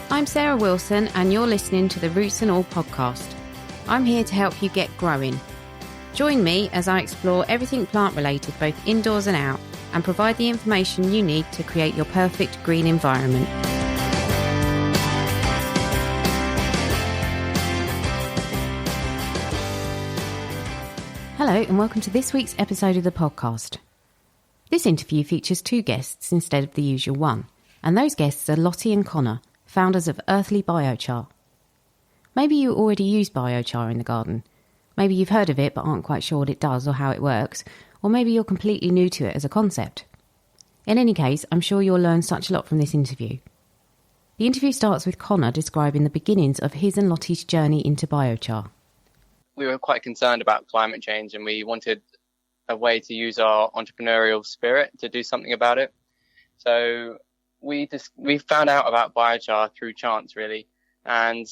I'm Sarah Wilson and you're listening to the Roots and All podcast. I'm here to help you get growing. Join me as I explore everything plant related both indoors and out and provide the information you need to create your perfect green environment. Hello and welcome to this week's episode of the podcast. This interview features two guests instead of the usual one, and those guests are Lottie and Connor, founders of Earthly Biochar. Maybe you already use biochar in the garden. Maybe you've heard of it but aren't quite sure what it does or how it works, or maybe you're completely new to it as a concept. In any case, I'm sure you'll learn such a lot from this interview. The interview starts with Connor describing the beginnings of his and Lottie's journey into biochar. We were quite concerned about climate change and we wanted a way to use our entrepreneurial spirit to do something about it. So we found out about biochar through chance, really, and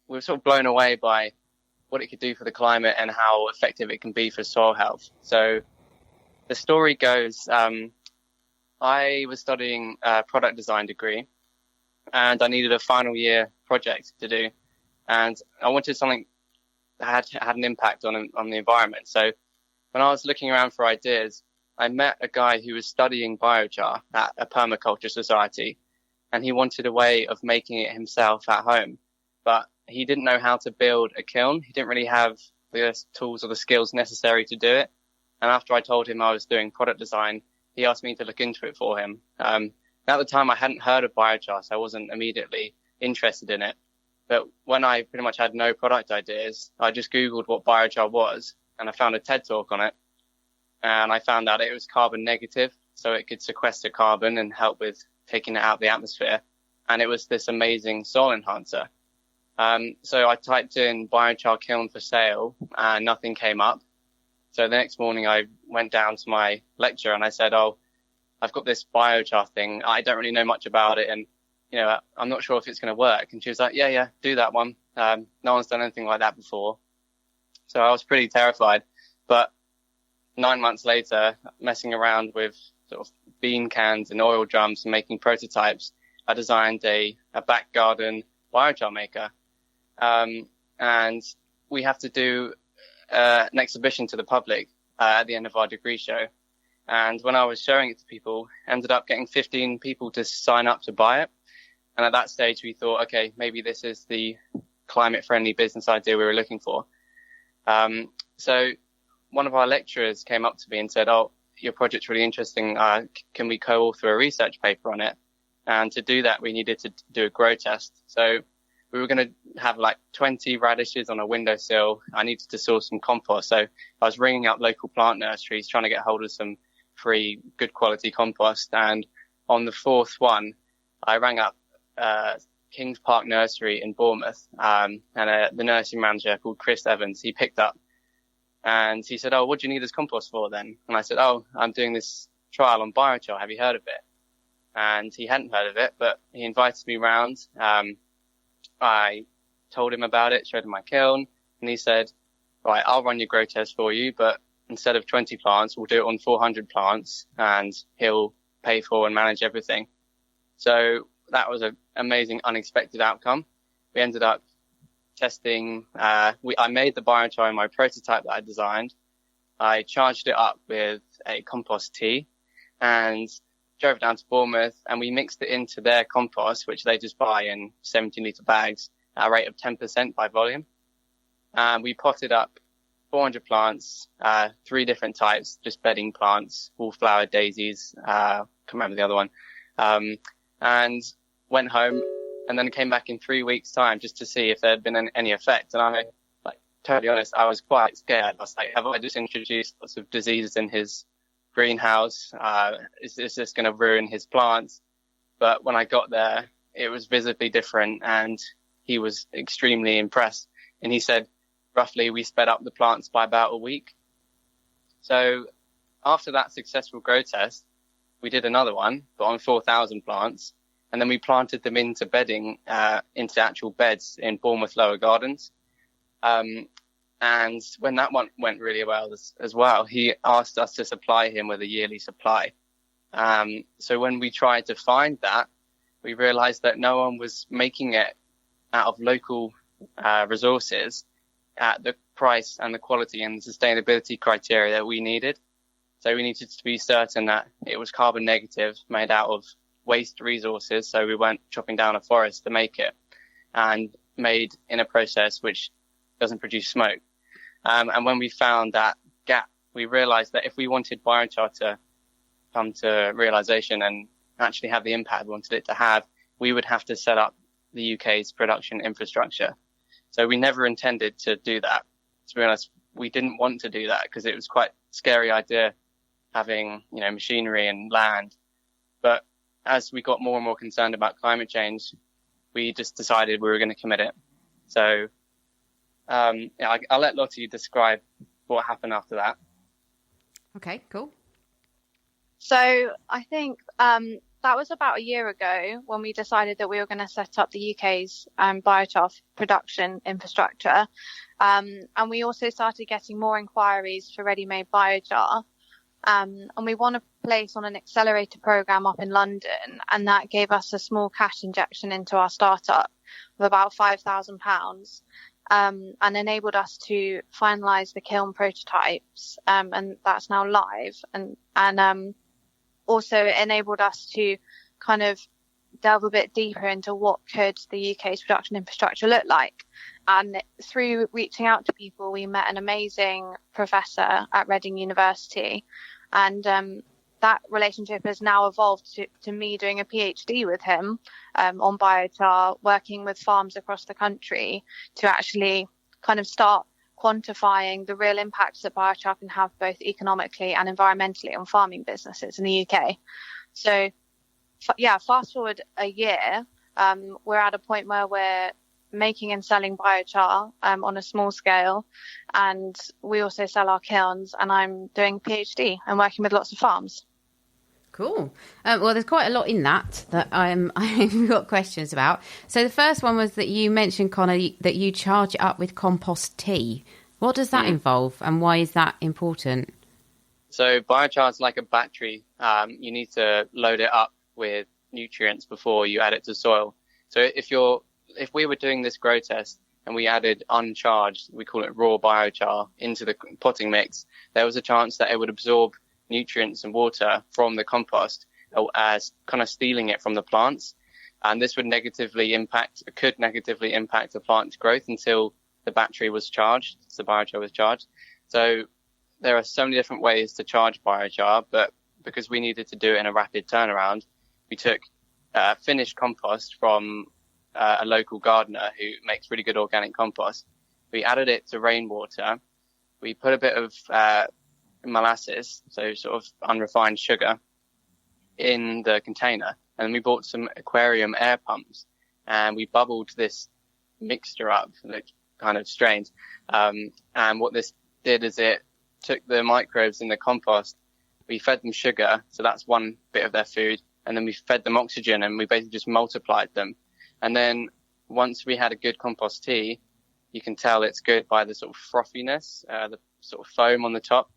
we were sort of blown away by what it could do for the climate and how effective it can be for soil health. So the story goes, I was studying a product design degree and I needed a final year project to do, and I wanted something that had an impact on the environment. So when I was looking around for ideas, I met a guy who was studying biochar at a permaculture society, and he wanted a way of making it himself at home, but he didn't know how to build a kiln. He didn't really have the tools or the skills necessary to do it. And after I told him I was doing product design, he asked me to look into it for him. At the time, I hadn't heard of biochar, so I wasn't immediately interested in it. But when I pretty much had no product ideas, I just Googled what biochar was, and I found a TED talk on it. And I found out it was carbon negative, so it could sequester carbon and help with taking it out of the atmosphere. And it was this amazing soil enhancer. So I typed in biochar kiln for sale and nothing came up. So the next morning I went down to my lecturer and I said, I've got this biochar thing. I don't really know much about it. And, I'm not sure if it's going to work. And she was like, yeah, do that one. No one's done anything like that before. So I was pretty terrified. But 9 months later, messing around with sort of bean cans and oil drums and making prototypes, I designed a back garden biochar maker. And we have to do an exhibition to the public at the end of our degree show. And when I was showing it to people, ended up getting 15 people to sign up to buy it. And at that stage, we thought, okay, maybe this is the climate-friendly business idea we were looking for. So one of our lecturers came up to me and said, your project's really interesting. Can we co-author a research paper on it? And to do that, we needed to do a grow test. So we were going to have like 20 radishes on a windowsill. I needed to source some compost. So I was ringing up local plant nurseries, trying to get hold of some free, good quality compost. And on the fourth one, I rang up Kings Park Nursery in Bournemouth, and the nursery manager called Chris Evans. He picked up and he said, what do you need this compost for then? And I said, I'm doing this trial on biochar. Have you heard of it? And he hadn't heard of it, but he invited me round. I told him about it, showed him my kiln, and he said, right, I'll run your grow test for you, but instead of 20 plants, we'll do it on 400 plants, and he'll pay for and manage everything. So that was an amazing, unexpected outcome. We ended up testing. I made the biochar in my prototype that I designed. I charged it up with a compost tea and drove it down to Bournemouth, and we mixed it into their compost, which they just buy in 17-litre bags at a rate of 10% by volume. We potted up 400 plants, 3 different types, just bedding plants, wallflower, daisies, can't remember the other one, and went home and then came back in 3 weeks' time just to see if there had been any effect. And I'm totally honest, I was quite scared. I was like, have I just introduced lots of diseases in his greenhouse? Is this going to ruin his plants? But when I got there, it was visibly different, and he was extremely impressed. And he said, roughly, we sped up the plants by about a week. So after that successful grow test, we did another one, but on 4,000 plants. And then we planted them into bedding, into actual beds in Bournemouth Lower Gardens. And when that one went really well as well, he asked us to supply him with a yearly supply. So when we tried to find that, we realized that no one was making it out of local resources at the price and the quality and the sustainability criteria that we needed. So we needed to be certain that it was carbon negative, made out of waste resources, so we weren't chopping down a forest to make it, and made in a process which doesn't produce smoke. And when we found that gap, we realized that if we wanted biochar to come to realization and actually have the impact we wanted it to have, we would have to set up the UK's production infrastructure. So we never intended to do that. To be honest, we didn't want to do that because it was quite a scary idea having, machinery and land. But as we got more and more concerned about climate change, we just decided we were going to commit it. So, I'll let Lottie describe what happened after that. Okay, cool. So I think that was about a year ago when we decided that we were going to set up the UK's biochar production infrastructure. And we also started getting more inquiries for ready-made biochar. And we won a place on an accelerator program up in London, and that gave us a small cash injection into our startup of about £5,000, and enabled us to finalise the kiln prototypes, and that's now live, and also enabled us to kind of delve a bit deeper into what could the UK's production infrastructure look like. And through reaching out to people, we met an amazing professor at Reading University, and that relationship has now evolved to me doing a PhD with him on biochar, working with farms across the country to actually kind of start quantifying the real impacts that biochar can have both economically and environmentally on farming businesses in the UK. So, fast forward a year, we're at a point where we're making and selling biochar on a small scale, and we also sell our kilns, and I'm doing a PhD and working with lots of farms. Cool. Well, there's quite a lot in that I've got questions about. So the first one was that you mentioned, Connor, that you charge it up with compost tea. What does that involve, and why is that important? So biochar is like a battery. You need to load it up with nutrients before you add it to soil. So if we were doing this grow test and we added uncharged, we call it raw biochar, into the potting mix, there was a chance that it would absorb nutrients and water from the compost as kind of stealing it from the plants. And this could negatively impact the plant's growth until the battery was charged, the biochar was charged. So there are so many different ways to charge biochar, but because we needed to do it in a rapid turnaround, we took finished compost from a local gardener who makes really good organic compost. We added it to rainwater. We put a bit of molasses, so sort of unrefined sugar, in the container, and we bought some aquarium air pumps, and we bubbled this mixture up, like kind of strange. And what this did is it took the microbes in the compost. We fed them sugar, so that's one bit of their food, and then we fed them oxygen, and we basically just multiplied them. And then once we had a good compost tea, you can tell it's good by the sort of frothiness, the sort of foam on the top.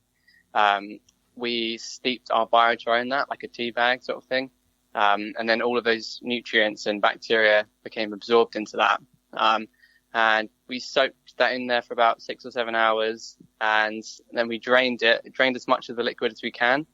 We steeped our biochar in that, like a tea bag sort of thing. And then all of those nutrients and bacteria became absorbed into that. And we soaked that in there for about 6 or 7 hours. And then we drained as much of the liquid as we can.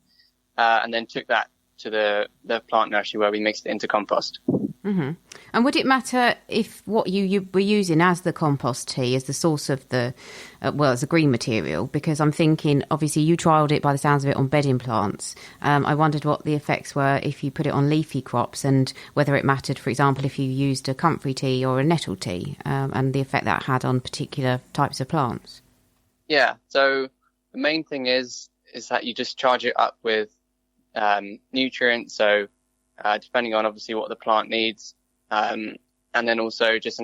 And then took that to the plant nursery where we mixed it into compost. Mm-hmm. And would it matter if what you were using as the compost tea as the source of the, as a green material? Because I'm thinking, obviously, you trialled it by the sounds of it on bedding plants. I wondered what the effects were if you put it on leafy crops, and whether it mattered, for example, if you used a comfrey tea or a nettle tea, and the effect that had on particular types of plants. Yeah, so the main thing is that you just charge it up with nutrients, so depending on obviously what the plant needs, and then also just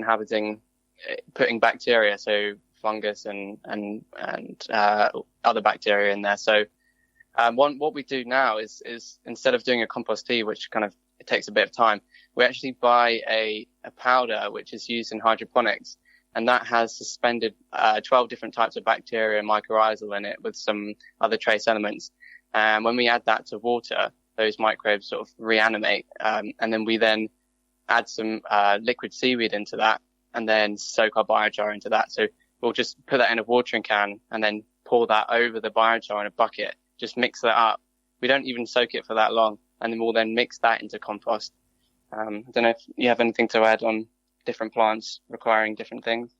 putting bacteria, so fungus and other bacteria in there. So what we do now is instead of doing a compost tea, which kind of it takes a bit of time, we actually buy a powder which is used in hydroponics, and that has suspended 12 different types of bacteria and mycorrhizal in it with some other trace elements. And when we add that to water, those microbes sort of reanimate, and then we add some liquid seaweed into that and then soak our biochar into that. So we'll just put that in a watering can and then pour that over the biochar in a bucket, just mix that up. We don't even soak it for that long, and then we'll then mix that into compost. I don't know if you have anything to add on different plants requiring different things.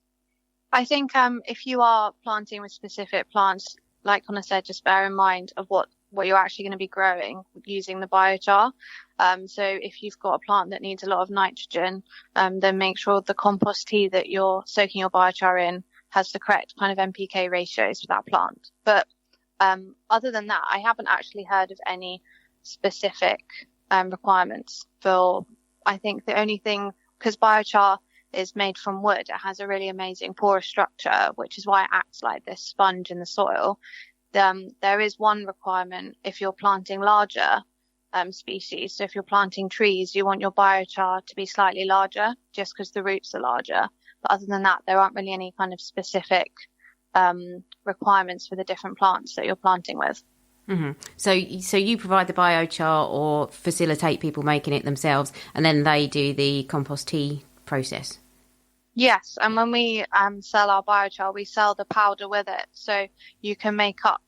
I think if you are planting with specific plants, like Connor said, just bear in mind of what you're actually going to be growing using the biochar. So if you've got a plant that needs a lot of nitrogen, then make sure the compost tea that you're soaking your biochar in has the correct kind of NPK ratios for that plant. But other than that, I haven't actually heard of any specific requirements for, I think the only thing, because biochar is made from wood, it has a really amazing porous structure, which is why it acts like this sponge in the soil. There is one requirement if you're planting larger species. So if you're planting trees, you want your biochar to be slightly larger just because the roots are larger. But other than that, there aren't really any kind of specific requirements for the different plants that you're planting with. Mm-hmm. So you provide the biochar or facilitate people making it themselves, and then they do the compost tea process? Yes, and when we sell our biochar, we sell the powder with it. So you can make up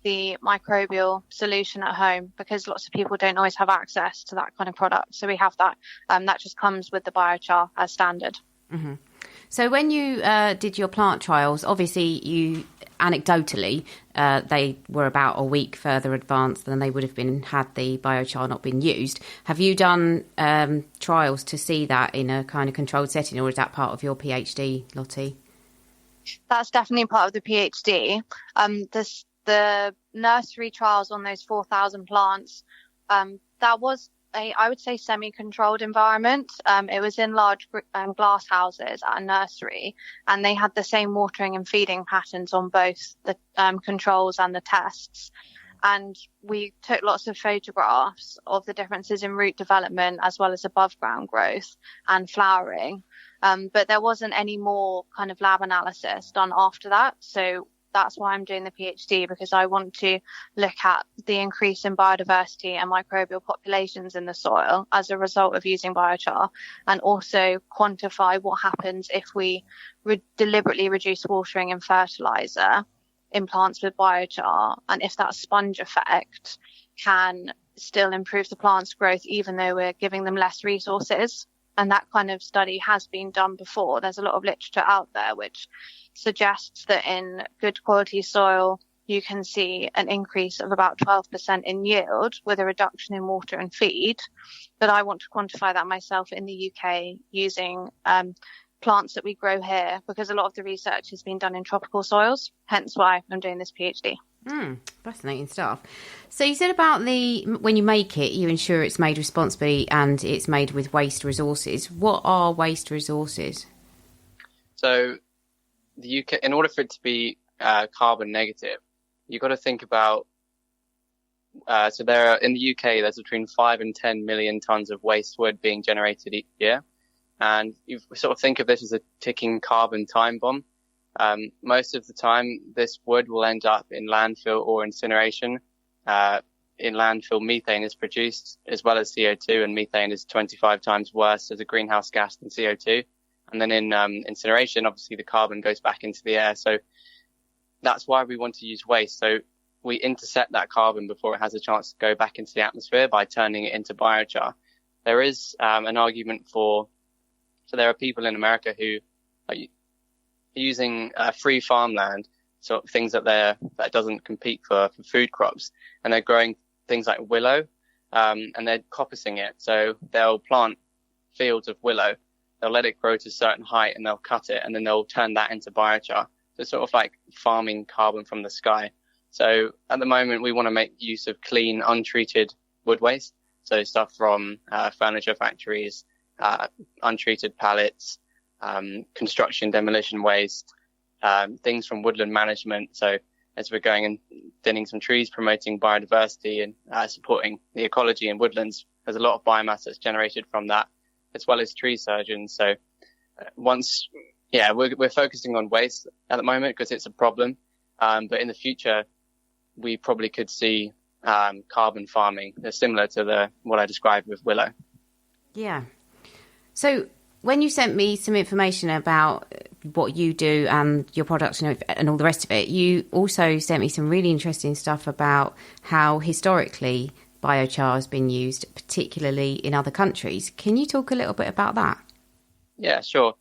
the microbial solution at home, because lots of people don't always have access to that kind of product. So we have that. That just comes with the biochar as standard. Mm-hmm. So when you did your plant trials, obviously you anecdotally they were about a week further advanced than they would have been had the biochar not been used. Have you done trials to see that in a kind of controlled setting, or is that part of your PhD, Lottie? That's definitely part of the PhD. The nursery trials on those 4,000 plants, that was I would say semi-controlled environment. It was in large glass houses at a nursery, and they had the same watering and feeding patterns on both the controls and the tests. And we took lots of photographs of the differences in root development as well as above ground growth and flowering. But there wasn't any more kind of lab analysis done after that. So that's why I'm doing the PhD, because I want to look at the increase in biodiversity and microbial populations in the soil as a result of using biochar, and also quantify what happens if we deliberately reduce watering and fertilizer in plants with biochar, and if that sponge effect can still improve the plant's growth even though we're giving them less resources. And that kind of study has been done before. There's a lot of literature out there which suggests that in good quality soil, you can see an increase of about 12% in yield with a reduction in water and feed. But I want to quantify that myself in the UK using plants that we grow here, because a lot of the research has been done in tropical soils, hence why I'm doing this PhD. Fascinating stuff. So you said about when you make it, you ensure it's made responsibly and it's made with waste resources. What are waste resources? So the UK, in order for it to be carbon negative, you've got to think about, so in the UK, there's between 5 and 10 million tons of waste wood being generated each year. And you sort of think of this as a ticking carbon time bomb. Most of the time, this wood will end up in landfill or incineration. In landfill, methane is produced as well as CO2, and methane is 25 times worse as a greenhouse gas than CO2. And then in incineration, obviously the carbon goes back into the air. So that's why we want to use waste. So we intercept that carbon before it has a chance to go back into the atmosphere by turning it into biochar. There is an argument so there are people in America who are using free farmland, so things that doesn't compete for food crops, and they're growing things like willow, and they're coppicing it. So they'll plant fields of willow, they'll let it grow to a certain height, and they'll cut it, and then they'll turn that into biochar. So it's sort of like farming carbon from the sky. So at the moment, we want to make use of clean, untreated wood waste. So stuff from furniture factories, untreated pallets, construction demolition waste, things from woodland management. So as we're going and thinning some trees, promoting biodiversity and supporting the ecology in woodlands, there's a lot of biomass that's generated from that, as well as tree surgeons. So we're focusing on waste at the moment because it's a problem. But in the future, we probably could see carbon farming, similar to what I described with willow. Yeah. So when you sent me some information about what you do and your products and all the rest of it, you also sent me some really interesting stuff about how historically biochar has been used, particularly in other countries. Can you talk a little bit about that? Yeah, sure.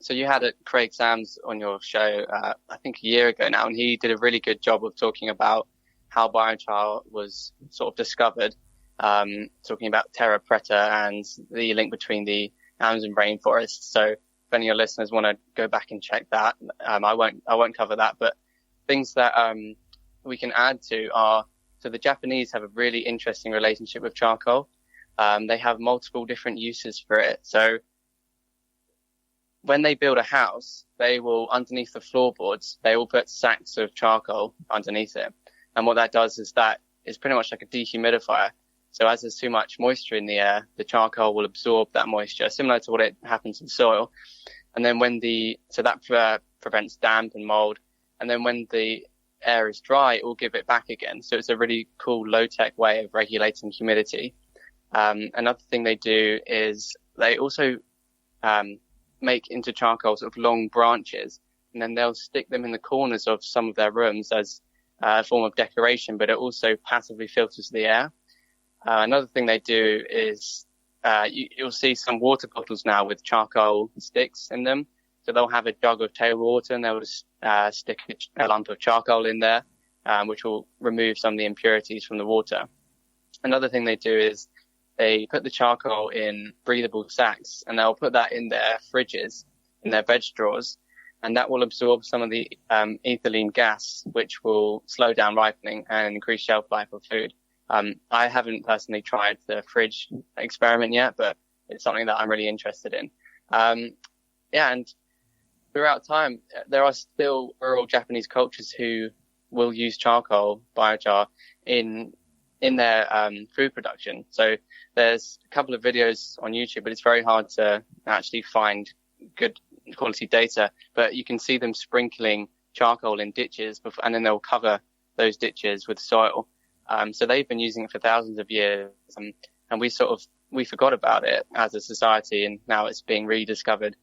So you had Craig Sams on your show, I think a year ago now, and he did a really good job of talking about how biochar was sort of discovered, talking about terra preta and the link between the Amazon rainforest. So if any of your listeners want to go back and check that, I won't cover that, but things that we can add to are, so the Japanese have a really interesting relationship with charcoal. They have multiple different uses for it. So when they build a house, they will, underneath the floorboards, they will put sacks of charcoal underneath it. And what that does is that is pretty much like a dehumidifier. So as there's too much moisture in the air, the charcoal will absorb that moisture, similar to what it happens in soil. And then so that prevents damp and mold. And then when the air is dry, it will give it back again. So it's a really cool low-tech way of regulating humidity. Another thing they do is they also make into charcoal sort of long branches, and then they'll stick them in the corners of some of their rooms as a form of decoration, but it also passively filters the air. Another thing they do is you'll see some water bottles now with charcoal sticks in them. So they'll have a jug of table water and they'll just stick a lump of charcoal in there, which will remove some of the impurities from the water. Another thing they do is they put the charcoal in breathable sacks and they'll put that in their fridges, in their veg drawers, and that will absorb some of the ethylene gas, which will slow down ripening and increase shelf life of food. I haven't personally tried the fridge experiment yet, but it's something that I'm really interested in. And throughout time, there are still rural Japanese cultures who will use charcoal, biochar, in their food production. So there's a couple of videos on YouTube, but it's very hard to actually find good quality data. But you can see them sprinkling charcoal in ditches, and then they'll cover those ditches with soil. So they've been using it for thousands of years, and we forgot about it as a society, and now it's being rediscovered.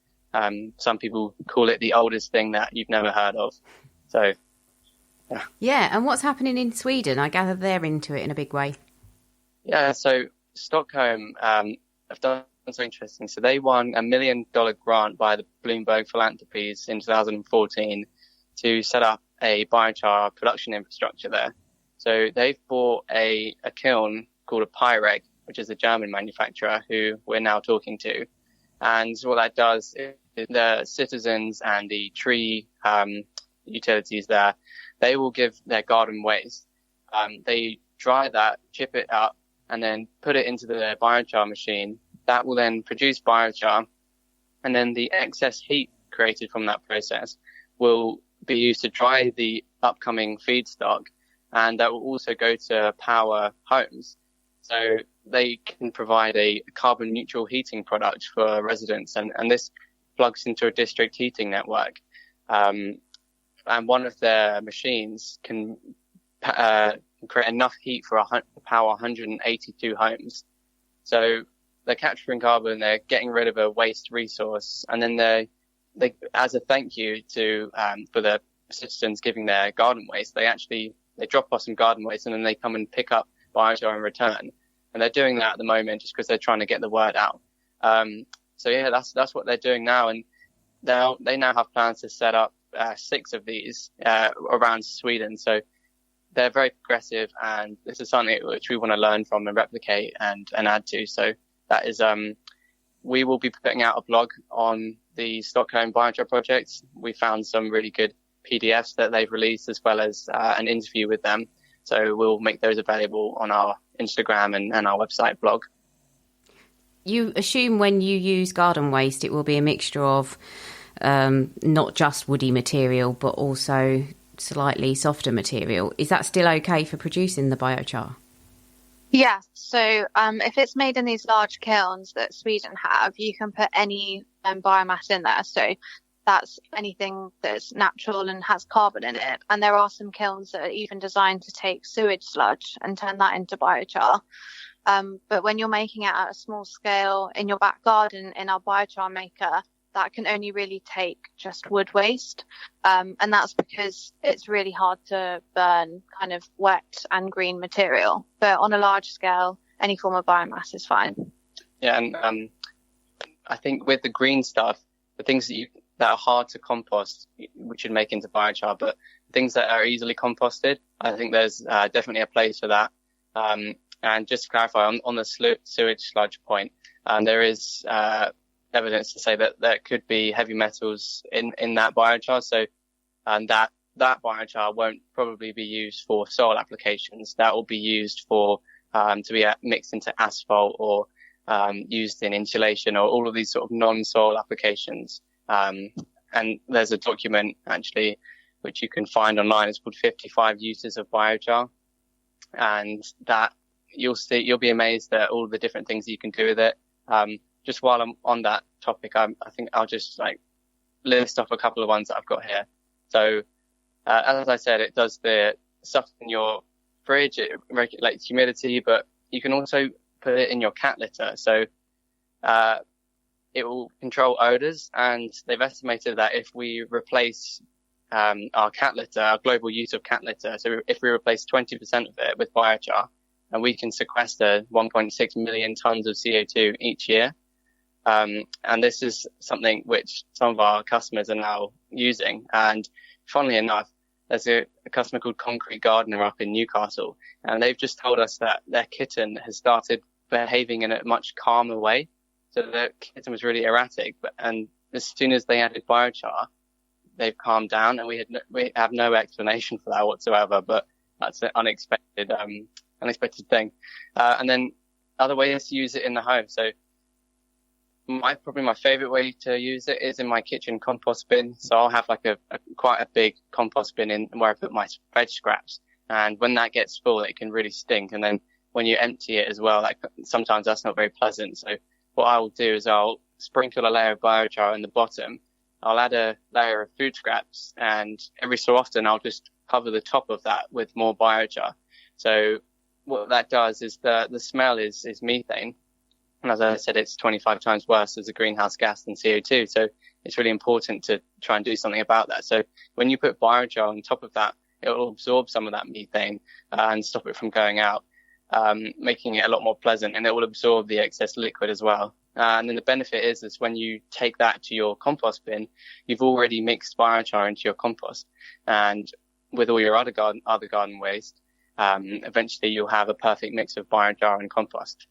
Some people call it the oldest thing that you've never heard of. So, yeah. Yeah, and what's happening in Sweden? I gather they're into it in a big way. Yeah, so Stockholm have done something interesting. So they won $1 million grant by the Bloomberg Philanthropies in 2014 to set up a biochar production infrastructure there. So they've bought a kiln called a Pyreg, which is a German manufacturer who we're now talking to. And what that does is the citizens and the tree utilities there, they will give their garden waste. They dry that, chip it up, and then put it into the biochar machine. That will then produce biochar, and then the excess heat created from that process will be used to dry the upcoming feedstock, and that will also go to power homes. So they can provide a carbon neutral heating product for residents, and this plugs into a district heating network. And one of their machines can create enough heat for power 182 homes. So they're capturing carbon, they're getting rid of a waste resource, and then they as a thank you for the citizens giving their garden waste, they drop off some garden waste and then they come and pick up biochar in return. And they're doing that at the moment just because they're trying to get the word out. So yeah, that's what they're doing now. And they now have plans to set up 6 of these around Sweden. So they're very progressive, and this is something which we want to learn from and replicate and add to. So that is, we will be putting out a blog on the Stockholm Biochar project. We found some really good PDFs that they've released, as well as an interview with them. So we'll make those available on our Instagram and our website blog. You assume when you use garden waste, it will be a mixture of not just woody material, but also slightly softer material. Is that still okay for producing the biochar? Yeah. So if it's made in these large kilns that Sweden have, you can put any biomass in there. So that's anything that's natural and has carbon in it. And there are some kilns that are even designed to take sewage sludge and turn that into biochar. But when you're making it at a small scale in your back garden in our biochar maker, that can only really take just wood waste. And that's because it's really hard to burn kind of wet and green material. But on a large scale, any form of biomass is fine. Yeah, and I think with the green stuff, the things that are hard to compost, we should make into biochar, but things that are easily composted, I think there's definitely a place for that. And just to clarify on the sewage sludge point, there is evidence to say that there could be heavy metals in that biochar. So, and that biochar won't probably be used for soil applications. That will be used for to be mixed into asphalt or used in insulation or all of these sort of non-soil applications. And there's a document actually which you can find online. It's called 55 Uses of Biochar, and that you'll be amazed at all the different things you can do with it. Just while I'm on that topic, I think I'll just list off a couple of ones that I've got here. So, as I said, it does the stuff in your fridge. It regulates humidity, but you can also put it in your cat litter. So, it will control odors, and they've estimated that if we replace our cat litter, our global use of cat litter, so if we replace 20% of it with biochar, and we can sequester 1.6 million tons of CO2 each year. And this is something which some of our customers are now using. And funnily enough, there's a customer called Concrete Gardener up in Newcastle, and they've just told us that their kitten has started behaving in a much calmer way. So the kitten was really erratic, and as soon as they added biochar, they've calmed down, and we have no explanation for that whatsoever, but that's an unexpected thing. And then other ways to use it in the home. So probably my favorite way to use it is in my kitchen compost bin. So I'll have quite a big compost bin in where I put my veg scraps. And when that gets full, it can really stink. And then when you empty it as well, sometimes that's not very pleasant. So what I will do is I'll sprinkle a layer of biochar in the bottom. I'll add a layer of food scraps, and every so often I'll just cover the top of that with more biochar. So what that does is the smell is methane. And as I said, it's 25 times worse as a greenhouse gas than CO2. So it's really important to try and do something about that. So when you put biochar on top of that, it will absorb some of that methane and stop it from going out, making it a lot more pleasant, and it will absorb the excess liquid as well. And then the benefit is when you take that to your compost bin, you've already mixed biochar into your compost. And with all your other garden waste, eventually you'll have a perfect mix of biochar and compost.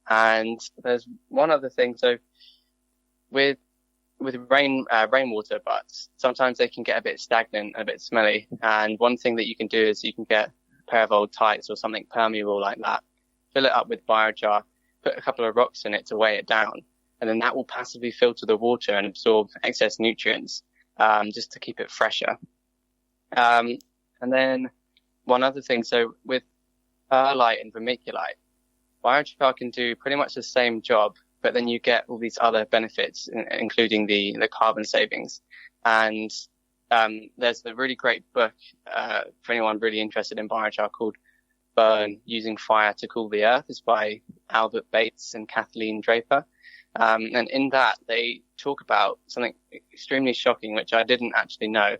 And there's one other thing. So with rainwater butts, sometimes they can get a bit stagnant, a bit smelly. And one thing that you can do is you can get a pair of old tights or something permeable like that, fill it up with biochar, put a couple of rocks in it to weigh it down, and then that will passively filter the water and absorb excess nutrients, just to keep it fresher. And then one other thing, so with perlite and vermiculite, biochar can do pretty much the same job, but then you get all these other benefits, including the carbon savings. And there's a really great book for anyone really interested in biochar called Burn Using Fire to Cool the Earth. It's by Albert Bates and Kathleen Draper. And in that, they talk about something extremely shocking, which I didn't actually know.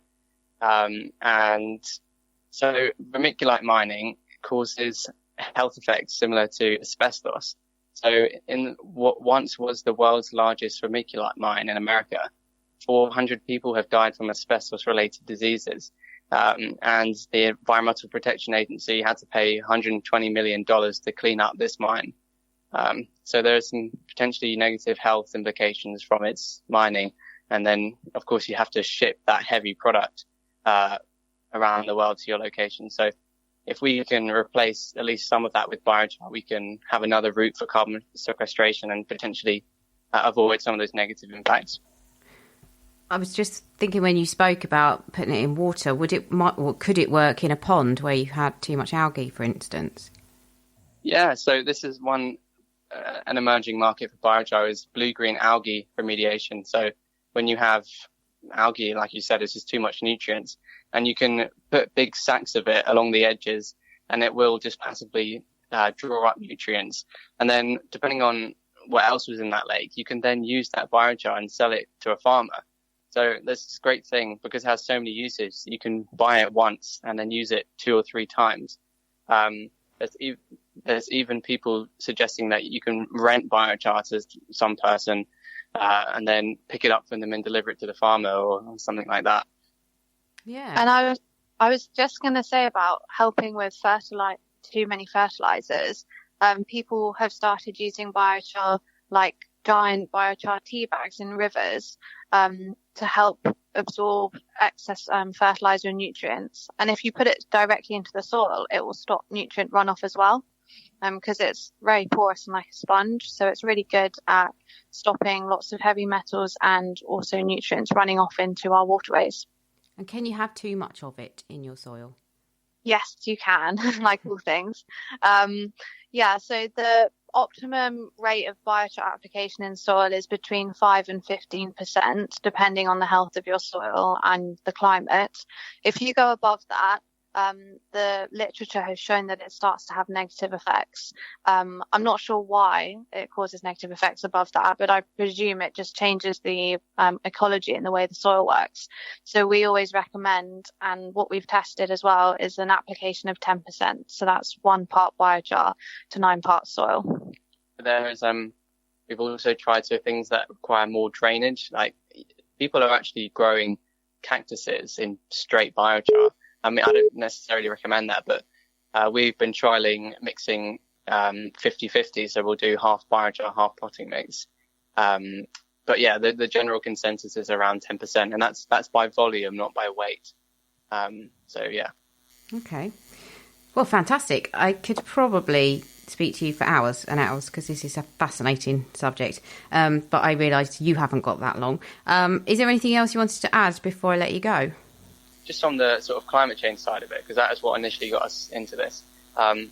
And so vermiculite mining causes health effects similar to asbestos. So in what once was the world's largest vermiculite mine in America, 400 people have died from asbestos-related diseases. And the Environmental Protection Agency had to pay $120 million to clean up this mine. So there are some potentially negative health implications from its mining. And then, of course, you have to ship that heavy product around the world to your location. So if we can replace at least some of that with biochar, we can have another route for carbon sequestration and potentially avoid some of those negative impacts. I was just thinking, when you spoke about putting it in water, could it work in a pond where you had too much algae, for instance? Yeah, so this is an emerging market for biochar is blue-green algae remediation. So when you have algae, like you said, it's just too much nutrients, and you can put big sacks of it along the edges, and it will just passively draw up nutrients. And then depending on what else was in that lake, you can then use that biochar and sell it to a farmer. So there's this great thing, because it has so many uses. You can buy it once and then use it 2 or 3 times. There's even people suggesting that you can rent biochar to some person and then pick it up from them and deliver it to the farmer or something like that. Yeah. And I was just going to say about helping with too many fertilizers. People have started using biochar, like giant biochar tea bags in rivers, to help absorb excess fertilizer and nutrients. And if you put it directly into the soil, it will stop nutrient runoff as well, because it's very porous and like a sponge. So it's really good at stopping lots of heavy metals and also nutrients running off into our waterways. And can you have too much of it in your soil? Yes, you can, like all things. So the optimum rate of biochar application in soil is between 5 and 15%, depending on the health of your soil and the climate. If you go above that, the literature has shown that it starts to have negative effects. I'm not sure why it causes negative effects above that, but I presume it just changes the ecology and the way the soil works. So we always recommend, and what we've tested as well, is an application of 10%. So that's 1 part biochar to 9 parts soil. There's we've also tried things that require more drainage. Like, people are actually growing cactuses in straight biochar. I mean, I don't necessarily recommend that, but we've been trialing mixing 50-50, so we'll do half biochar, half potting mix. But yeah, the general consensus is around 10%, and that's by volume, not by weight. So yeah. Okay. Well, fantastic. I could probably speak to you for hours and hours, because this is a fascinating subject. But I realise you haven't got that long. Is there anything else you wanted to add before I let you go? Just on the sort of climate change side of it, because that is what initially got us into this. The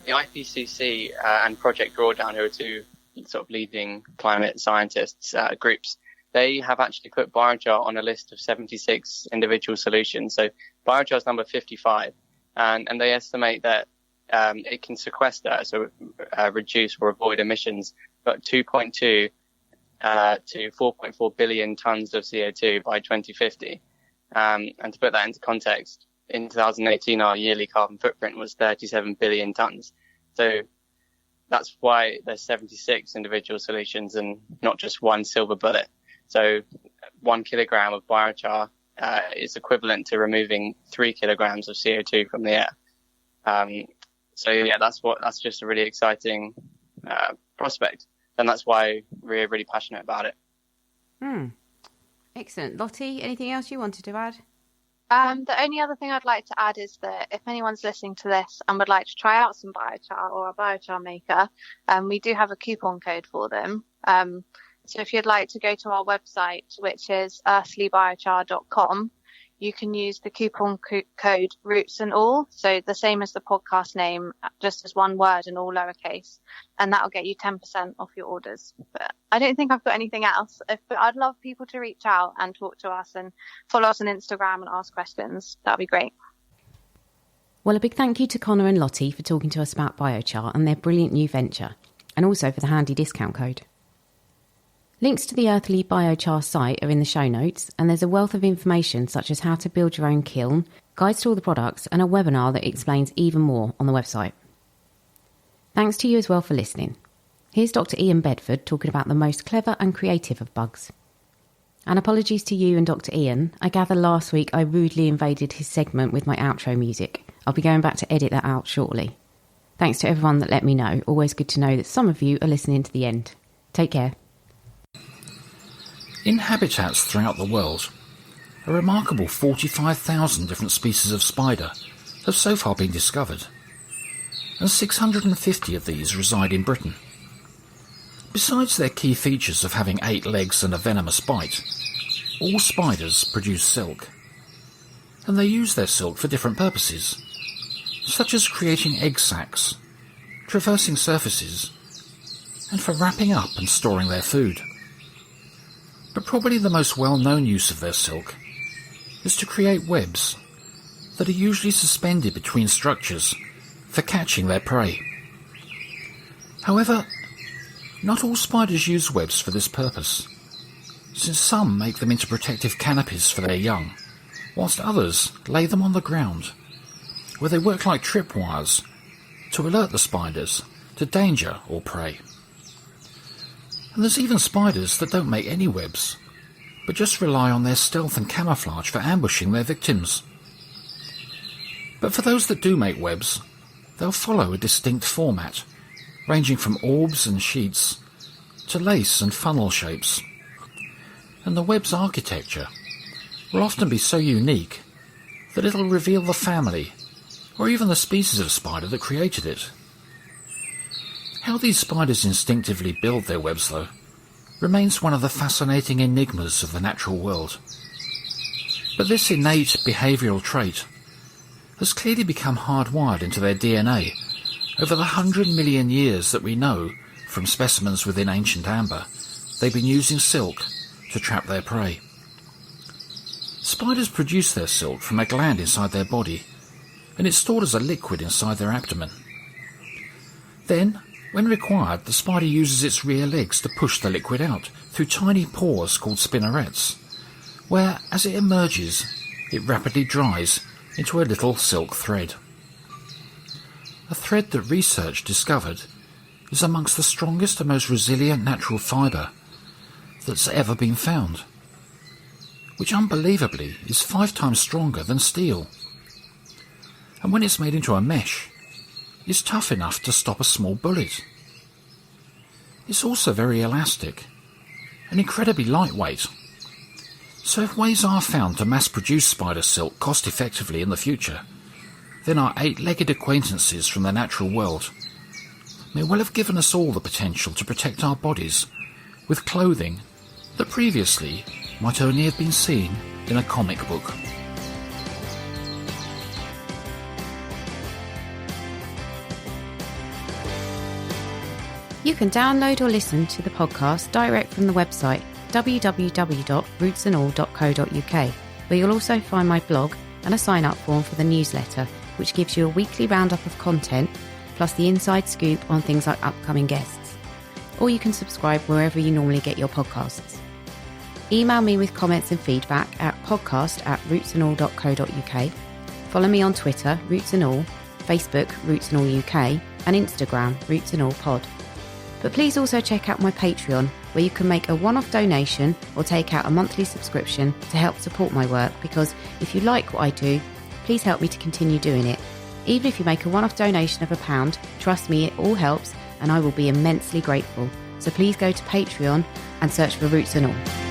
IPCC and Project Drawdown, who are 2 sort of leading climate scientists groups, they have actually put biochar on a list of 76 individual solutions. So biochar is number 55, and they estimate that it can sequester, so reduce or avoid emissions, but 2.2 to 4.4 billion tons of CO2 by 2050. And to put that into context, in 2018, our yearly carbon footprint was 37 billion tons. So that's why there's 76 individual solutions and not just one silver bullet. So 1 kilogram of biochar is equivalent to removing 3 kilograms of CO2 from the air. So yeah, that's just a really exciting prospect, and that's why we're really passionate about it. Excellent. Lottie, anything else you wanted to add? The only other thing I'd like to add is that if anyone's listening to this and would like to try out some biochar or a biochar maker, we do have a coupon code for them. So if you'd like to go to our website, which is earthlybiochar.com, you can use the coupon code roots and all, so the same as the podcast name, just as one word and all lowercase, and that'll get you 10% off your orders. But I don't think I've got anything else. But I'd love people to reach out and talk to us and follow us on Instagram and ask questions. That'd be great. Well, a big thank you to Connor and Lottie for talking to us about biochar and their brilliant new venture, and also for the handy discount code. Links to the Earthly Biochar site are in the show notes, and there's a wealth of information such as how to build your own kiln, guides to all the products, and a webinar that explains even more on the website. Thanks to you as well for listening. Here's Dr. Ian Bedford talking about the most clever and creative of bugs. And apologies to you and Dr. Ian. I gather last week I rudely invaded his segment with my outro music. I'll be going back to edit that out shortly. Thanks to everyone that let me know. Always good to know that some of you are listening to the end. Take care. In habitats throughout the world, a remarkable 45,000 different species of spider have so far been discovered, and 650 of these reside in Britain. Besides their key features of having 8 legs and a venomous bite, all spiders produce silk, and they use their silk for different purposes, such as creating egg sacs, traversing surfaces, and for wrapping up and storing their food. But probably the most well-known use of their silk is to create webs that are usually suspended between structures for catching their prey. However, not all spiders use webs for this purpose, since some make them into protective canopies for their young, whilst others lay them on the ground, where they work like tripwires to alert the spiders to danger or prey. And there's even spiders that don't make any webs, but just rely on their stealth and camouflage for ambushing their victims. But for those that do make webs, they'll follow a distinct format, ranging from orbs and sheets to lace and funnel shapes. And the web's architecture will often be so unique that it'll reveal the family or even the species of spider that created it. How these spiders instinctively build their webs, though, remains one of the fascinating enigmas of the natural world. But this innate behavioural trait has clearly become hardwired into their DNA over the 100 million years that we know from specimens within ancient amber they've been using silk to trap their prey. Spiders produce their silk from a gland inside their body, and it's stored as a liquid inside their abdomen. Then, when required, the spider uses its rear legs to push the liquid out through tiny pores called spinnerets, where, as it emerges, it rapidly dries into a little silk thread. A thread that research discovered is amongst the strongest and most resilient natural fibre that's ever been found, which unbelievably is 5 times stronger than steel. And when it's made into a mesh, it's tough enough to stop a small bullet. It's also very elastic and incredibly lightweight. So if ways are found to mass-produce spider silk cost-effectively in the future, then our 8-legged acquaintances from the natural world may well have given us all the potential to protect our bodies with clothing that previously might only have been seen in a comic book. You can download or listen to the podcast direct from the website www.rootsandall.co.uk, where you'll also find my blog and a sign-up form for the newsletter, which gives you a weekly roundup of content, plus the inside scoop on things like upcoming guests. Or you can subscribe wherever you normally get your podcasts. Email me with comments and feedback at podcast@rootsandall.co.uk. Follow me on Twitter, Roots and All, Facebook, Roots and All UK, and Instagram, Roots and All Pod. But please also check out my Patreon, where you can make a one-off donation or take out a monthly subscription to help support my work, because if you like what I do, please help me to continue doing it. Even if you make a one-off donation of £1, trust me, it all helps and I will be immensely grateful. So please go to Patreon and search for Roots and All.